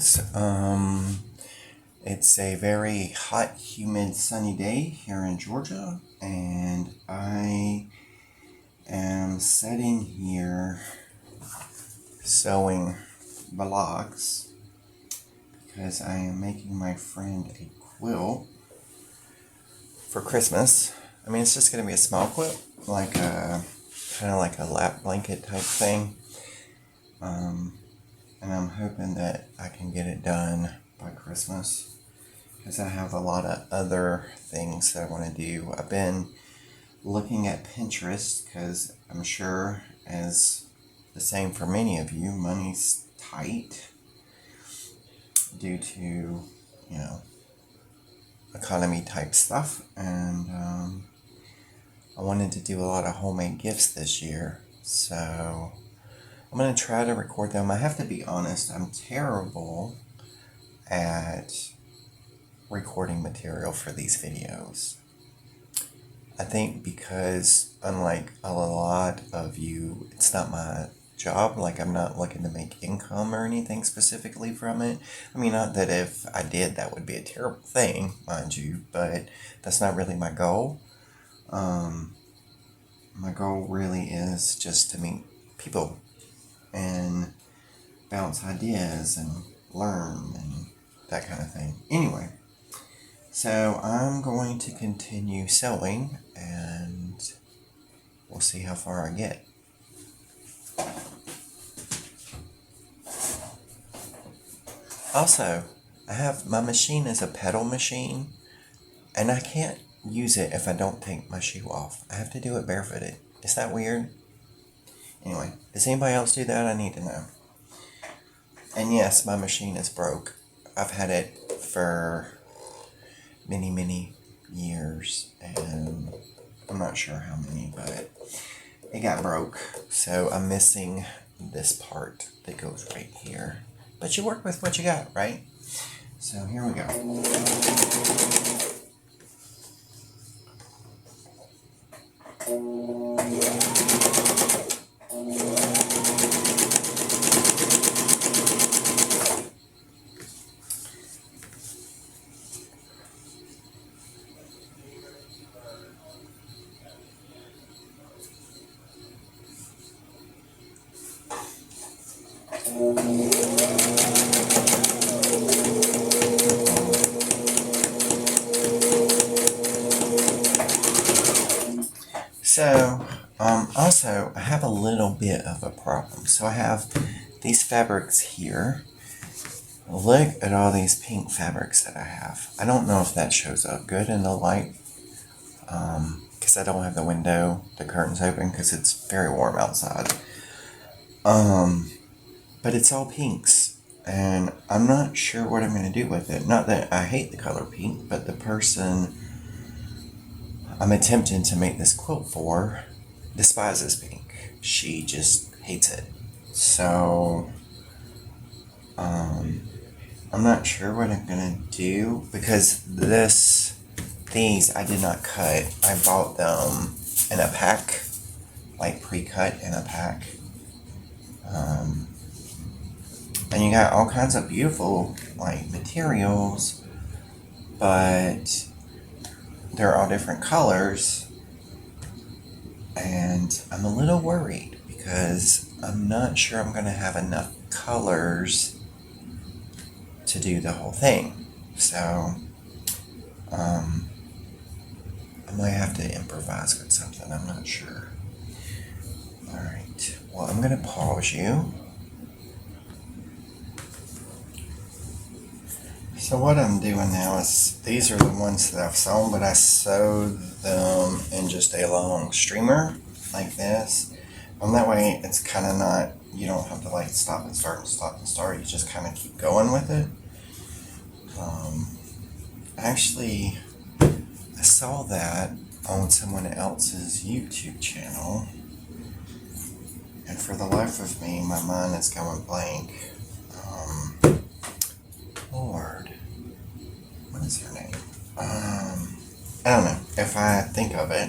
things. It's a very hot, humid, sunny day here in Georgia, and I am sitting here sewing blocks because I am making my friend a quilt for Christmas. I mean, it's just going to be a small quilt, like a kind of like a lap blanket type thing. And I'm hoping that I can get it done by Christmas because I have a lot of other things that I want to do. I've been looking at Pinterest because I'm sure, as the same for many of you, money's tight due to, economy type stuff. And I wanted to do a lot of homemade gifts this year. So I'm going to try to record them. I have to be honest, I'm terrible at recording material for these videos. I think because, unlike a lot of you, it's not my job. Like, I'm not looking to make income or anything specifically from it. I mean, not that if I did, that would be a terrible thing, mind you, but that's not really my goal. My goal really is just to meet people and bounce ideas and learn and that kind of thing. Anyway, so I'm going to continue sewing and we'll see how far I get. Also, my machine is a pedal machine and I can't use it if I don't take my shoe off. I have to do it barefooted. Is that weird? Anyway, does anybody else do that? I need to know. And yes, my machine is broke. I've had it for many, many years, and I'm not sure how many, but it got broke. So I'm missing this part that goes right here. But you work with what you got, right? So here we go. So, also, I have a little bit of a problem. So I have these fabrics here. Look at all these pink fabrics that I have. I don't know if that shows up good in the light, because I don't have the curtains open because it's very warm outside. But it's all pinks, and I'm not sure what I'm going to do with it. Not that I hate the color pink, but the person I'm attempting to make this quilt for despises pink. She just hates it. So, I'm not sure what I'm gonna do because these I did not cut. I bought them in a pack, like pre-cut in a pack. And you got all kinds of beautiful materials, but they're all different colors, and I'm a little worried because I'm not sure I'm going to have enough colors to do the whole thing. So, I might have to improvise with something. I'm not sure. Alright, well, I'm going to pause you. So what I'm doing now is, these are the ones that I've sewn, but I sewed them in just a long streamer like this. And that way it's kind of not, you don't have to stop and start and stop and start. You just kind of keep going with it. Actually, I saw that on someone else's YouTube channel. And for the life of me, my mind is going blank. Lord, what is her name? I don't know. If I think of it,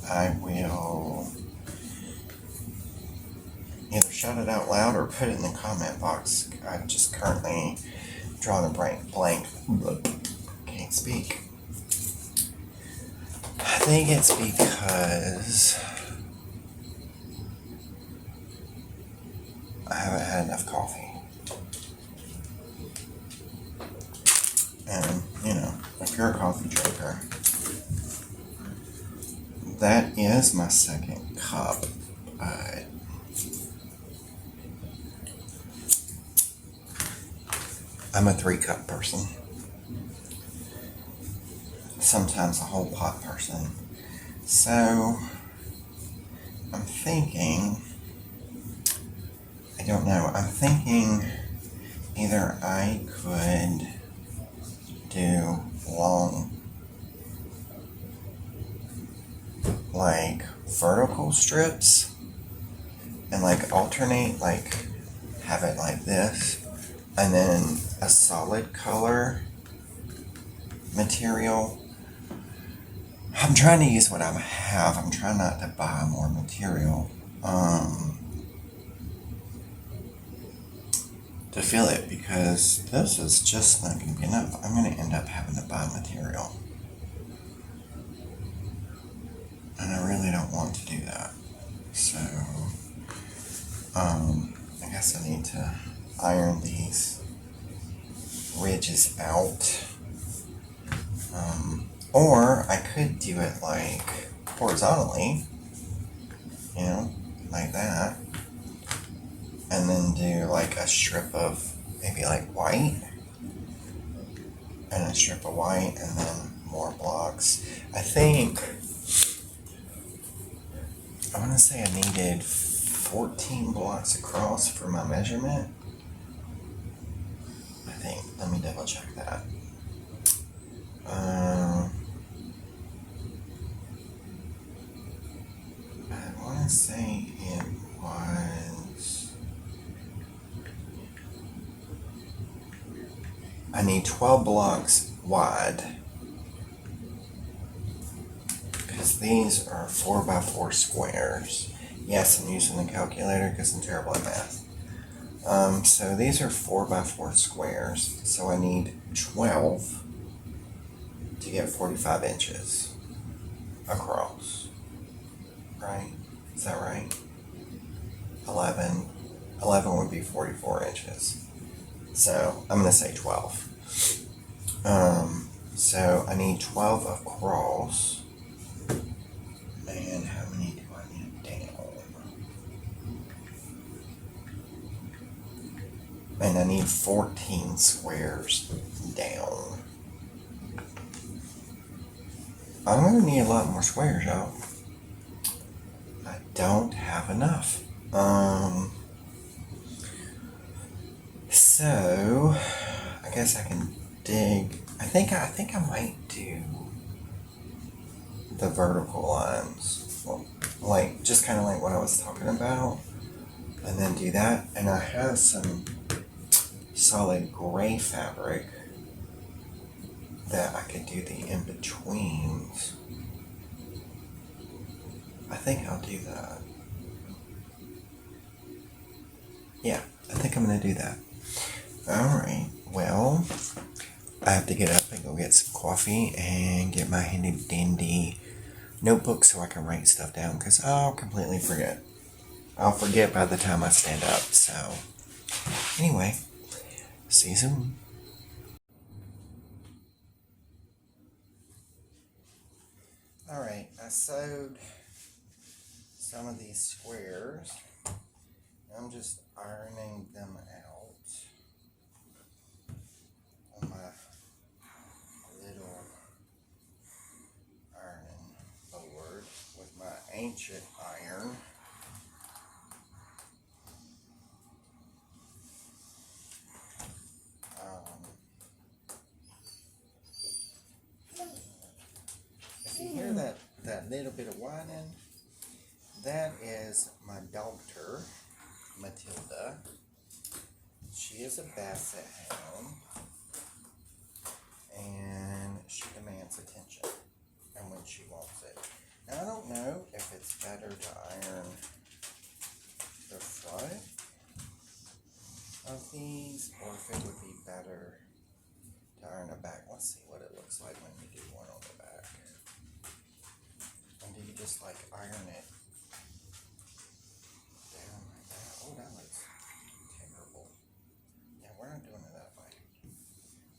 I will either shout it out loud or put it in the comment box. I've just currently drawn a blank. Can't speak. I think it's because I haven't had enough coffee. And, you know, if you're a coffee drinker, that is my second cup. I'm a 3-cup person. Sometimes a whole pot person. So, I'm thinking, I don't know, I'm thinking either I could do long, like vertical strips and like alternate, like have it like this, and then a solid color material. I'm trying to use what I have. I'm trying not to buy more material to fill it, because this is just not going to be enough. I'm going to end up having to buy material. And I really don't want to do that. So, I guess I need to iron these ridges out. Or I could do it like horizontally, you know, like that. And then do like a strip of maybe like white. And a strip of white, and then more blocks. I think, I want to say I needed 14 blocks across for my measurement. I think, let me double check that. I want to say it was, I need 12 blocks wide, because these are 4x4 squares. Yes, I'm using the calculator because I'm terrible at math. So these are 4x4 squares, so I need 12 to get 45 inches across, right? Is that right? 11 would be 44 inches. So I'm going to say 12. So I need 12 across. And how many do I need down? And I need 14 squares down. I'm going to need a lot more squares, y'all. I don't have enough. So I guess I can dig. I think I might do the vertical lines, like just kind of like what I was talking about, and then do that. And I have some solid gray fabric that I could do the in-betweens. I think I'll do that. Yeah, I think I'm going to do that. Alright, well, I have to get up and go get some coffee and get my handy dandy notebook so I can write stuff down, because I'll completely forget. I'll forget by the time I stand up. So, anyway, see you soon. Alright, I sewed some of these squares. I'm just ironing them out on my little ironing board with my ancient iron. If you hear that little bit of whining, that is my daughter, Matilda. She is a basset hound, and she demands attention, and when she wants it. Now, I don't know if it's better to iron the front Let's see what it looks like when you do one on the back. And do you just like iron it down like that? Oh, that looks terrible. Yeah, we're not doing it that way.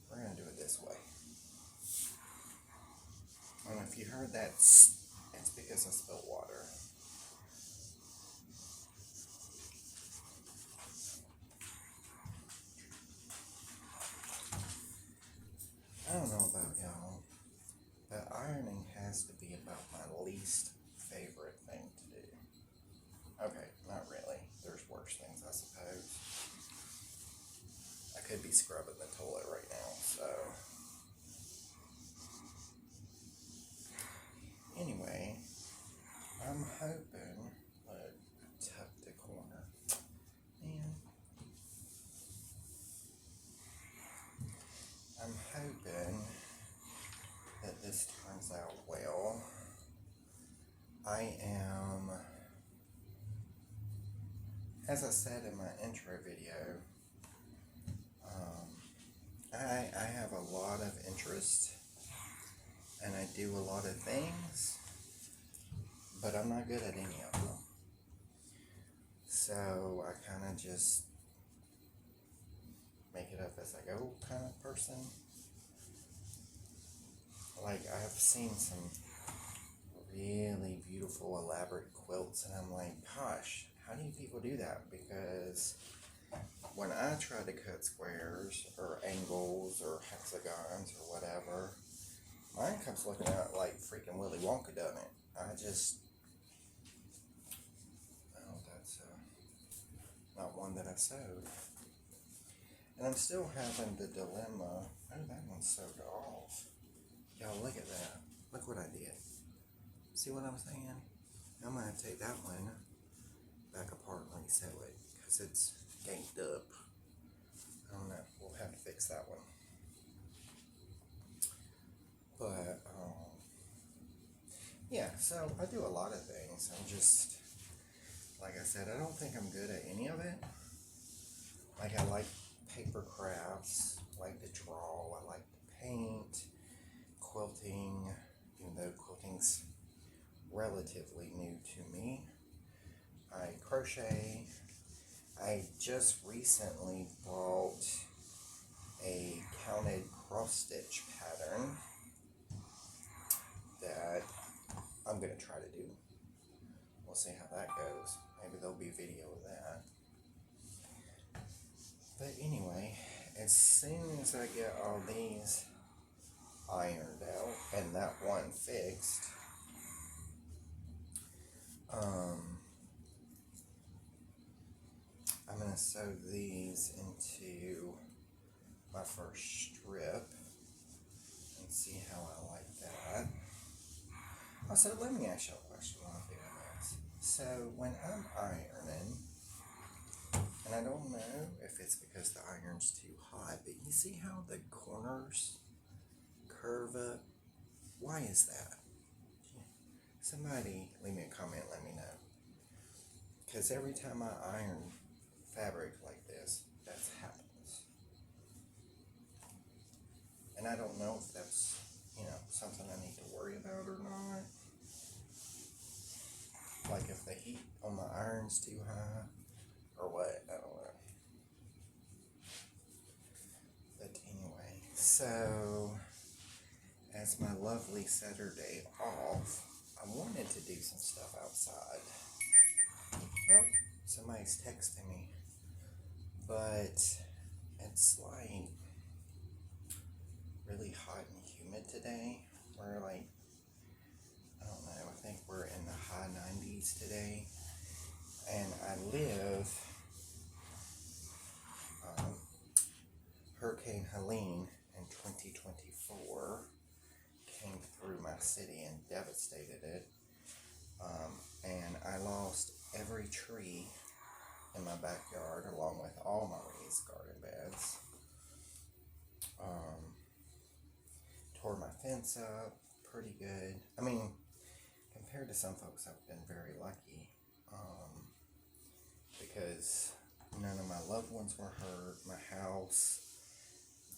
We're gonna do it this way. And if you heard that, it's because I spilled water. I don't know about y'all, but ironing has to be about my least favorite thing to do. Okay, not really. There's worse things, I suppose. I could be scrubbing the toilet right now, so. Anyway, I'm hoping, look, I tucked the corner. Man. I'm hoping that this turns out well. I am, as I said in my intro video, I have a lot of interest and I do a lot of things, but I'm not good at any of them. So I kind of just make it up as I go kind of person. Like, I've seen some really beautiful elaborate quilts and I'm like, gosh, how do you people do that? Because when I try to cut squares or angles or hexagons or whatever, mine comes looking out like freaking Willy Wonka done it. That's not one that I sewed. And I'm still having the dilemma. Oh, that one's sewed off. Y'all, look at that. Look what I did. See what I'm saying? I'm going to take that one back apart and resew it because it's ganked up. I don't know. We'll have to fix that one. But, yeah, so I do a lot of things. I'm just, like I said, I don't think I'm good at any of it. Like, I like paper crafts, I like to draw, I like to paint, quilting, even though quilting's relatively new to me. I crochet. I just recently bought a counted cross stitch pattern that I'm going to try to do. We'll see how that goes. Maybe there'll be a video of that. But anyway, as soon as I get all these ironed out and that one fixed, I'm going to sew these into my first strip and see how I like that. Also, let me ask you a question while I'm doing this. So, when I'm ironing, and I don't know if it's because the iron's too hot, but you see how the corners curve up? Why is that? Somebody leave me a comment, let me know. Because every time I iron fabric like this, that happens. And I don't know if that's, something I need to worry about or not. Like if the heat on the iron's too high or what, I don't know. But anyway, so as my lovely Saturday off, I wanted to do some stuff outside. Oh, somebody's texting me. But it's like really hot and humid today. We're like, I don't know, I think we're in the high 90s today. And I live, Hurricane Helene in 2024 came through my city and devastated it. And I lost every tree in my backyard along with all my raised garden beds. Tore my fence up pretty good. I mean, compared to some folks, I've been very lucky because none of my loved ones were hurt. My house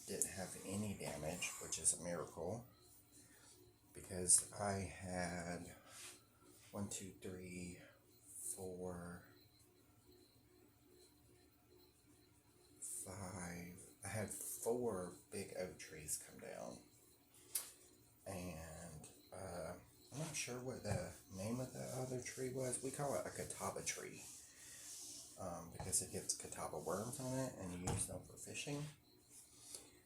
didn't have any damage, which is a miracle, because I had 1, 2, 3, 4, 5. I had 4 big oak trees come down, and I'm not sure what the name of the other tree was. We call it a catawba tree because it gets catawba worms on it, and you use them for fishing.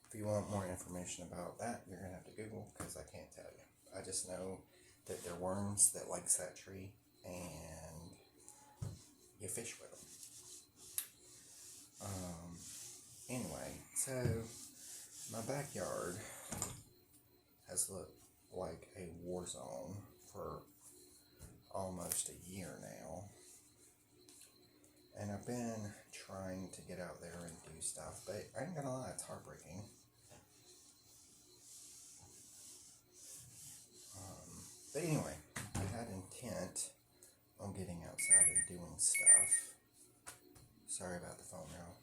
If you want more information about that, you're going to have to Google, because I can't tell you. I just know that they're worms that likes that tree, and you fish with them. Anyway, so my backyard has looked like a war zone for almost a year now. And I've been trying to get out there and do stuff, but I ain't gonna lie, it's heartbreaking. But anyway, I had intent on getting outside and doing stuff. Sorry about the phone, y'all.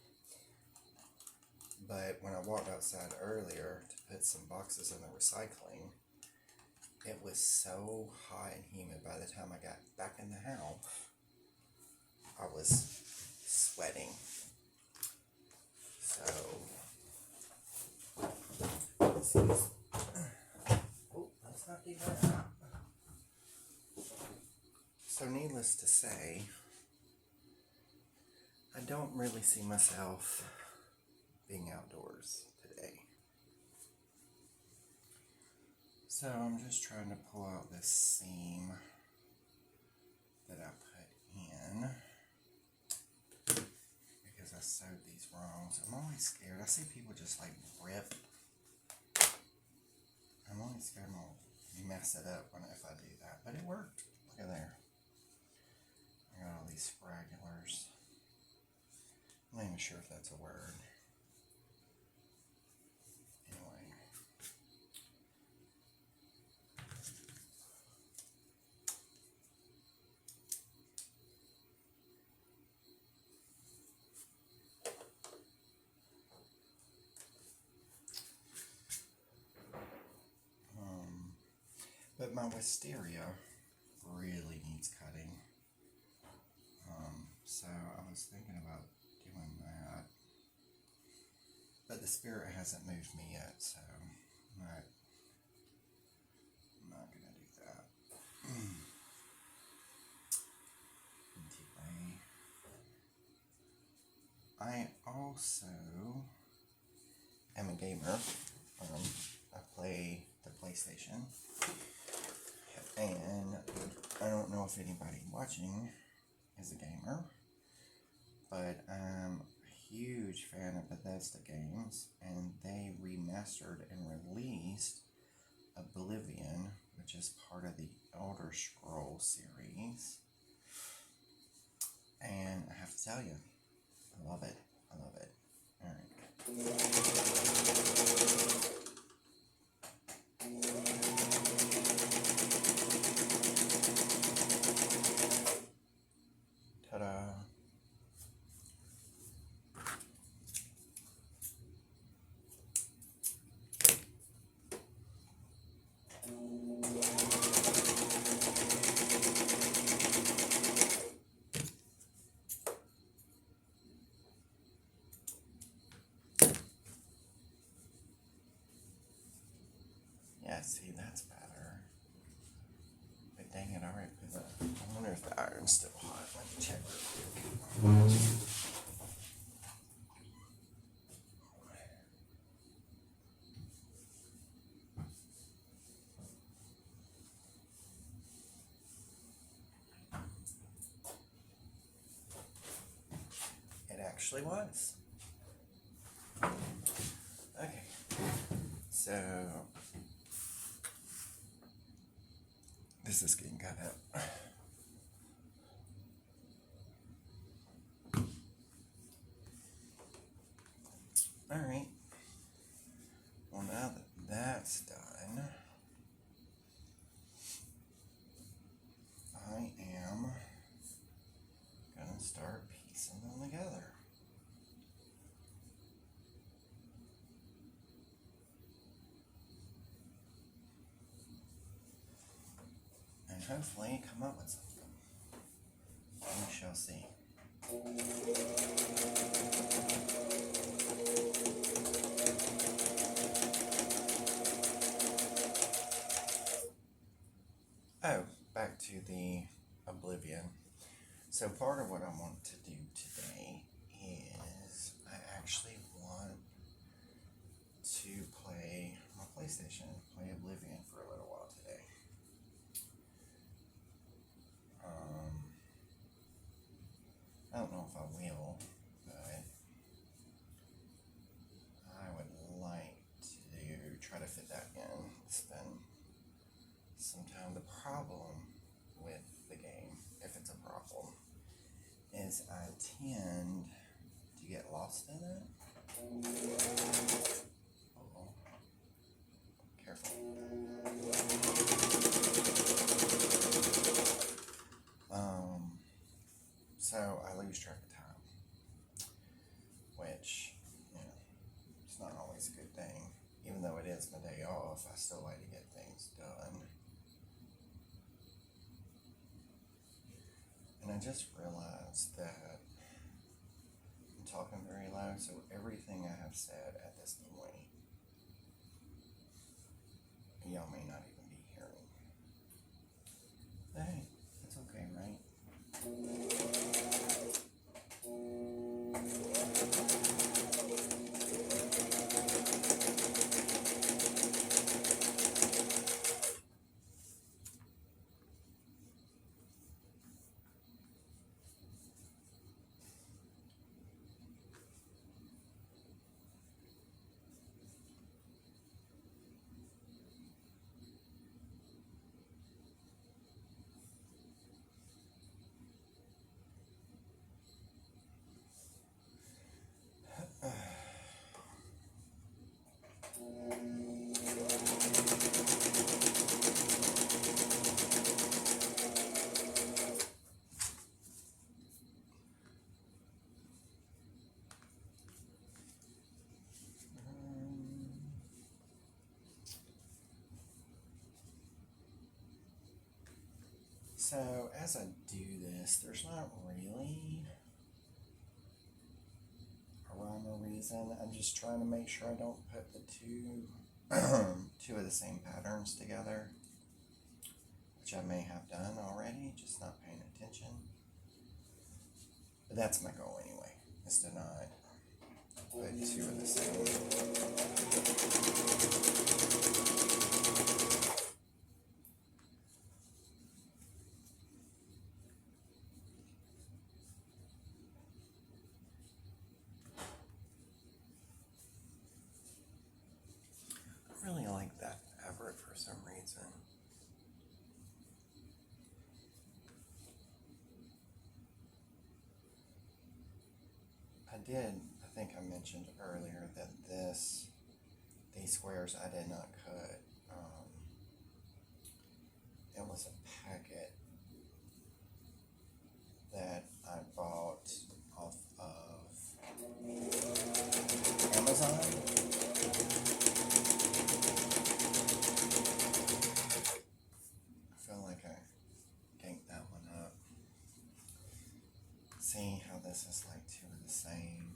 But when I walked outside earlier to put some boxes in the recycling, it was so hot and humid. By the time I got back in the house, I was sweating. So, let's not do that. So needless to say, I don't really see myself being outdoors today. So I'm just trying to pull out this seam that I put in because I sewed these wrong. So I'm always scared. I see people just like rip. I'm always scared I'll mess it up if I do that. But it worked. Look at there. I got all these spraggulars. I'm not even sure if that's a word. Anyway. But my wisteria really needs cutting. So I was thinking about doing that. But the spirit hasn't moved me yet, so I'm not going to do that. Anyway, I also am a gamer. I play the PlayStation. And I don't know if anybody watching is a gamer, but I'm a huge fan of Bethesda games, and they remastered and released Oblivion, which is part of the Elder Scrolls series. And I have to tell you, I love it. I love it. Alright. Ta-da! Yeah, see, that's better. But dang it, alright, I wonder if the iron's still hot. Let me check real quick. It actually was. Okay. So, this is getting cut out. Alright. Well, now that that's done, I am gonna start piecing them together. hopefully come up with something. We shall see. Oh, back to the Oblivion. So part of what I want to do today is I actually want to play my PlayStation, play Oblivion for a little while today. I don't know if I will, but I would like to try to fit that in, spend some time. The problem with the game, if it's a problem, is I tend to get lost in it. Uh-oh. Careful. So I lose track of time, which, it's not always a good thing. Even though it is my day off, I still like to get things done. And I just realized that I'm talking very low, so everything I have said at this point, y'all may not even be hearing. But hey, it's okay, right? So as I do this, there's not really a rhyme or reason. I'm just trying to make sure I don't put the two of the same patterns together, which I may have done already, just not paying attention. But that's my goal anyway, is to not put two of the same. I really like that fabric for some reason. I think I mentioned earlier that these squares I did not cut. It was a packet that I bought off of Amazon. I feel like I ganked that one up. See how this is like two of the same.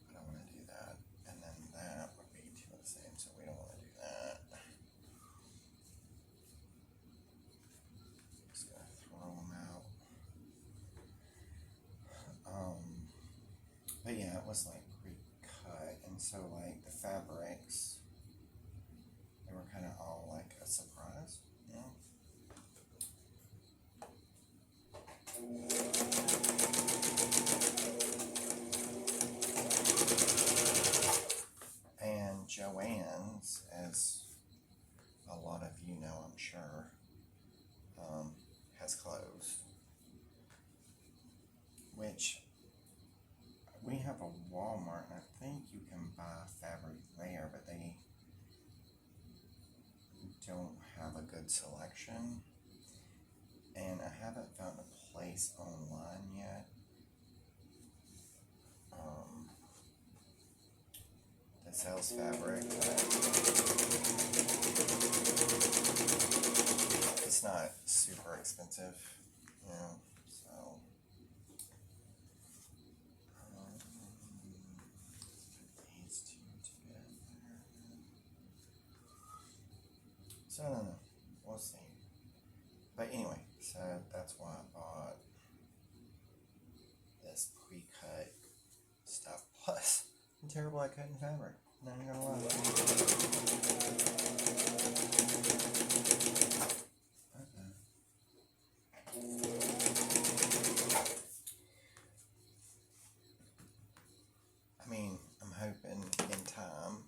I don't want to do that. And then that would be two of the same, so we don't want to do that. Just gonna throw them out. But yeah, it was like pre-cut, and so like the fabrics, they were kind of all like a surprise, you know? And Joann's, as a lot of you know, I'm sure, has closed. Which, we have a Walmart, and I think you can buy fabric there, but they don't have a good selection. And I haven't found a place online yet that sells fabric. It's not super expensive, you know, so. Put these two together. So I don't know. We'll see. But anyway, so that's why I bought this pre-cut stuff. Plus, I'm terrible at cutting fabric. Not even gonna lie. I mean, I'm hoping in time.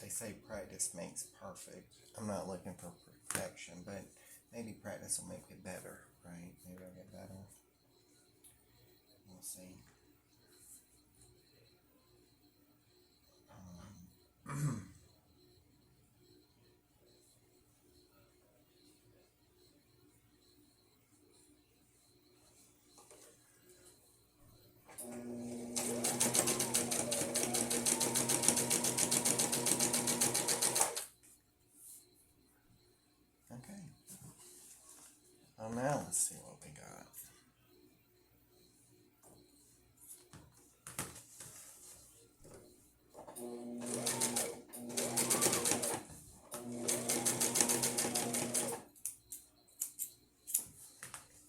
They say practice makes perfect. I'm not looking for perfection, but maybe practice will make it better, right? Maybe I'll get better. We'll see. Okay. Well, now let's see what we got.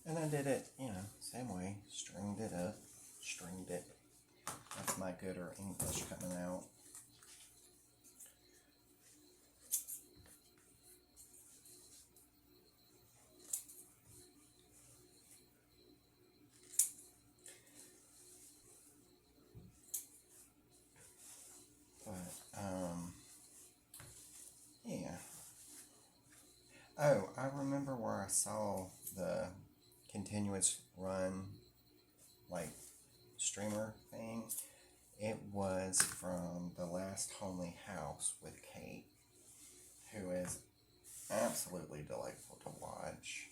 And I did it, you know, same way. Stringed it up. Stringed it. That's my gooder English coming out. But, yeah. Oh, I remember where I saw the continuous run, like, streamer thing. It was from The Last Homely House with Kate, who is absolutely delightful to watch.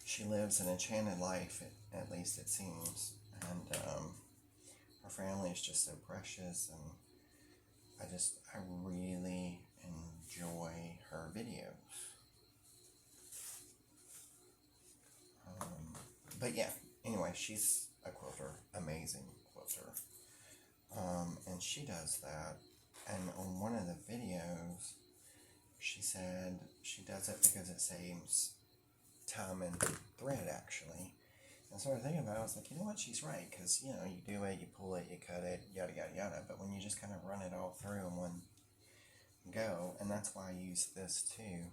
She lives an enchanted life, at least it seems, and her family is just so precious, and I really enjoy her videos. But yeah, anyway, she's a quilter, amazing quilter. And she does that. And on one of the videos, she said she does it because it saves time and thread, actually. And so I was thinking about it, I was like, you know what, she's right, because, you know, you do it, you pull it, you cut it, yada, yada, yada. But when you just kind of run it all through in one go, and that's why I use this too,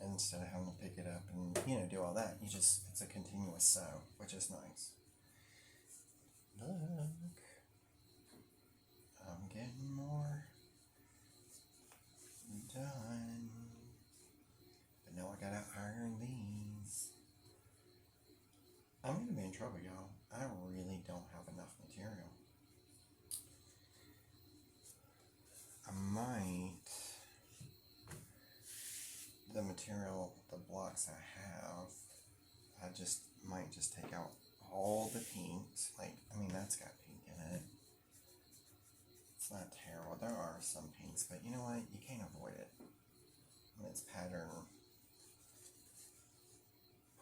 instead of having to pick it up and, you know, do all that, it's a continuous sew, which is nice. Look, I'm getting more done. But now I gotta iron these. I'm gonna be in trouble, y'all. I really don't have enough material. I might, the material, the blocks I have, might just take out all the pinks. Like, I mean, that's got pink in it. It's not terrible. There are some pinks, but you know what? You can't avoid it. When it's pattern,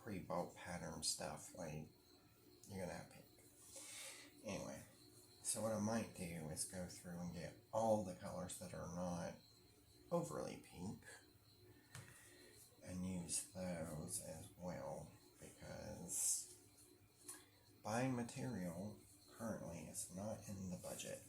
pre-bought pattern stuff, like, you're gonna have pink. Anyway, so what I might do is go through and get all the colors that are not overly pink and use those as well, because buying material currently is not in the budget.